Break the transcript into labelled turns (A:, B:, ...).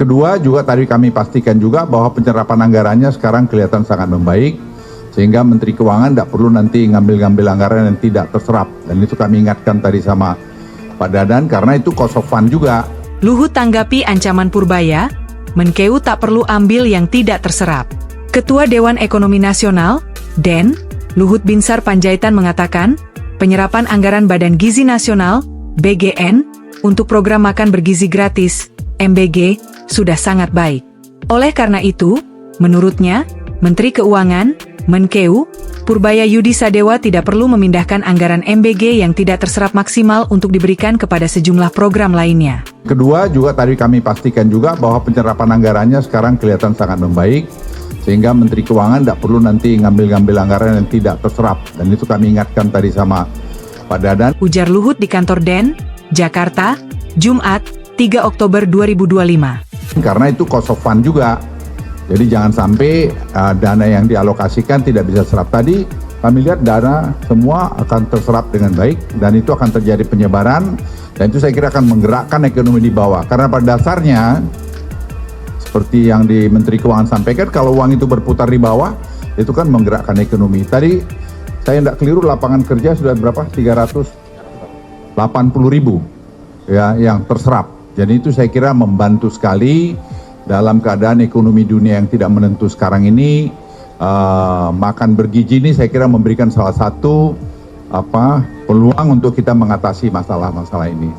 A: Kedua juga tadi kami pastikan juga bahwa penyerapan anggarannya sekarang kelihatan sangat membaik, sehingga Menteri Keuangan tidak perlu nanti ngambil-ngambil anggaran yang tidak terserap. Dan itu kami ingatkan tadi sama Pak Dadan karena itu cost of fund juga.
B: Luhut tanggapi ancaman Purbaya, Menkeu tak perlu ambil yang tidak terserap. Ketua Dewan Ekonomi Nasional, DEN, Luhut Binsar Panjaitan mengatakan, penyerapan anggaran Badan Gizi Nasional, BGN, untuk program makan bergizi gratis, MBG, sudah sangat baik. Oleh karena itu, menurutnya, Menteri Keuangan, Menkeu, Purbaya Yudi Sadewa tidak perlu memindahkan anggaran MBG yang tidak terserap maksimal untuk diberikan kepada sejumlah program lainnya.
A: Kedua juga tadi kami pastikan juga bahwa penyerapan anggarannya sekarang kelihatan sangat membaik, sehingga Menteri Keuangan tidak perlu nanti ngambil-ngambil anggaran yang tidak terserap. Dan itu kami ingatkan tadi sama Pak Dadan.
B: Ujar Luhut di kantor DEN, Jakarta, Jumat, 3 Oktober 2025.
A: Karena itu cost of fund juga. Jadi jangan sampai dana yang dialokasikan tidak bisa serap. Tadi kami lihat dana semua akan terserap dengan baik dan itu akan terjadi penyebaran dan itu saya kira akan menggerakkan ekonomi di bawah. Karena pada dasarnya seperti yang di Menteri Keuangan sampaikan, kalau uang itu berputar di bawah itu kan menggerakkan ekonomi. Tadi saya tidak keliru lapangan kerja sudah berapa? 380.000 ya yang terserap. Jadi itu saya kira membantu sekali dalam keadaan ekonomi dunia yang tidak menentu sekarang ini. Makan bergizi ini saya kira memberikan salah satu peluang untuk kita mengatasi masalah-masalah ini.